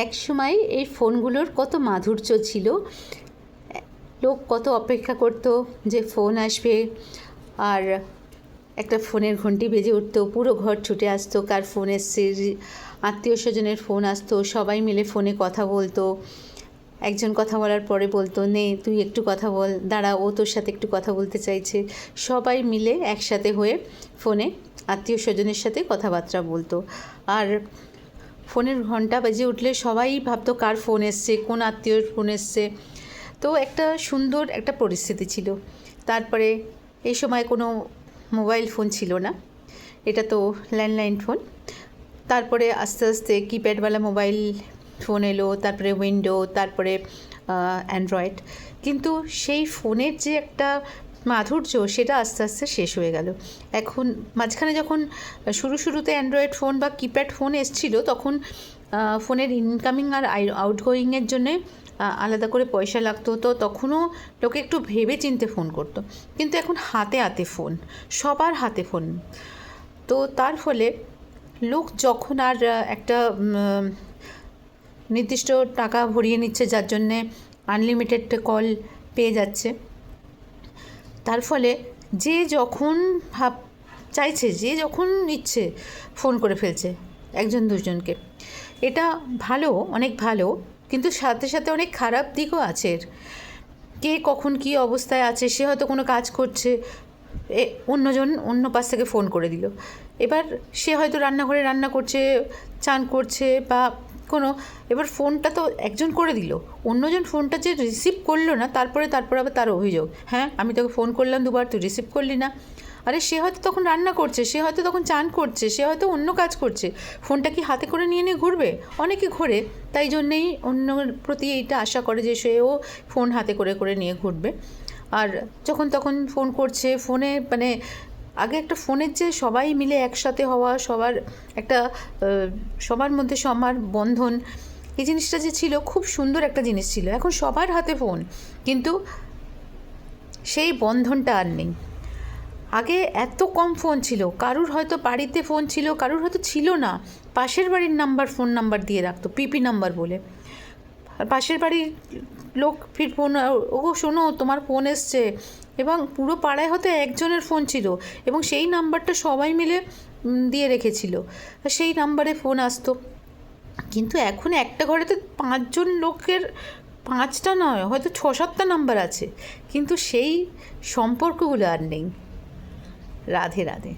এক সময় এই ফোনগুলোর কত মাধুর্য ছিল। লোক কত অপেক্ষা করত যে ফোন আসবে, আর একটা ফোনের ঘন্টি বেজে উঠতো, পুরো ঘর ছুটে আসতো কার ফোন এসছে, আত্মীয় স্বজনের ফোন আসতো, সবাই মিলে ফোনে কথা বলতো। একজন কথা বলার পরে বলতো, নে তুই একটু কথা বল, দাঁড়া ও তোর সাথে একটু কথা বলতে চাইছে। সবাই মিলে একসাথে হয়ে ফোনে আত্মীয় স্বজনের সাথে কথাবার্তা বলতো। আর ফোনের ঘন্টা বেজে উঠলে সবাই ভাবতো কার ফোন এসছে, কোন আত্মীয়র ফোন এসছে। তো একটা সুন্দর একটা পরিস্থিতি ছিল। তারপরে এই সময় কোনো মোবাইল ফোন ছিল না, এটা তো ল্যান্ডলাইন ফোন। তারপরে আস্তে আস্তে কিপ্যাডওয়ালা মোবাইল ফোন এলো, তারপরে উইন্ডো, তারপরে অ্যান্ড্রয়েড। কিন্তু সেই ফোনের যে একটা মাধুর্য, সেটা আস্তে আস্তে শেষ হয়ে গেল। এখন মাঝখানে যখন শুরুতে অ্যান্ড্রয়েড ফোন বা কিপ্যাড ফোন এসেছিলো, তখন ফোনের ইনকামিং আর আউটগোয়িংয়ের জন্যে আলাদা করে পয়সা লাগতো, তো তখনও লোকে একটু ভেবে চিনতে ফোন করতো। কিন্তু এখন হাতে হাতে ফোন, সবার হাতে ফোন। তো তার ফলে লোক যখন আর একটা নির্দিষ্ট টাকা ভরিয়ে নিচ্ছে, যার জন্যে আনলিমিটেড কল পেয়ে যাচ্ছে, তার ফলে যে যখন চাইছে, যে যখন ইচ্ছে ফোন করে ফেলছে একজন দুজনকে। এটা ভালো, অনেক ভালো, কিন্তু সাথে সাথে অনেক খারাপ দিকও আছে এর। কে কখন কী অবস্থায় আছে, সে হয়তো কোনো কাজ করছে, অন্যজন অন্য পাশ থেকে ফোন করে দিল। এবার সে হয়তো রান্নাঘরে রান্না করছে, চান করছে বা এবার ফোনটা তো একজন করে দিল, অন্যজন ফোনটা যে রিসিভ করলো না, তারপরে আবার তার অভিযোগ, হ্যাঁ আমি তোকে ফোন করলাম দুবার, তুই রিসিভ করলি না। আরে সে হয়তো তখন রান্না করছে, সে হয়তো তখন চান করছে, সে হয়তো অন্য কাজ করছে, ফোনটা কি হাতে করে নিয়ে ঘুরবে? অনেকে ঘোরে, তাই জন্যেই অন্যর প্রতি এইটা আশা করে যে সেও ফোন হাতে করে নিয়ে ঘুরবে। আর যখন তখন ফোন করছে, ফোনে মানে আগে একটা ফোনের যে সবাই মিলে একসাথে হওয়া, সবার একটা সবার মধ্যে সবার বন্ধন, এই জিনিসটা যে ছিল, খুব সুন্দর একটা জিনিস ছিল। এখন সবার হাতে ফোন, কিন্তু সেই বন্ধনটা আর নেই। আগে এত কম ফোন ছিল, কারুর হয়তো বাড়িতে ফোন ছিল, কারুর হয়তো ছিল না, পাশের বাড়ির ফোন নাম্বার দিয়ে রাখতো, পিপি নাম্বার বলে। আর পাশের বাড়ির লোক ফির ফোন, ও শোনো তোমার ফোন এসছে, এবং পুরো পাড়ায় হয়তো একজনের ফোন ছিল, এবং সেই নাম্বারটা সবাই মিলে দিয়ে রেখেছিল, সেই নাম্বারে ফোন আসতো। কিন্তু এখন একটা ঘরে তো 5 জন লোকের, 5টা নয়, হয়তো 6-7টা নাম্বার আছে, কিন্তু সেই সম্পর্কগুলো আর নেই। রাধে রাধে।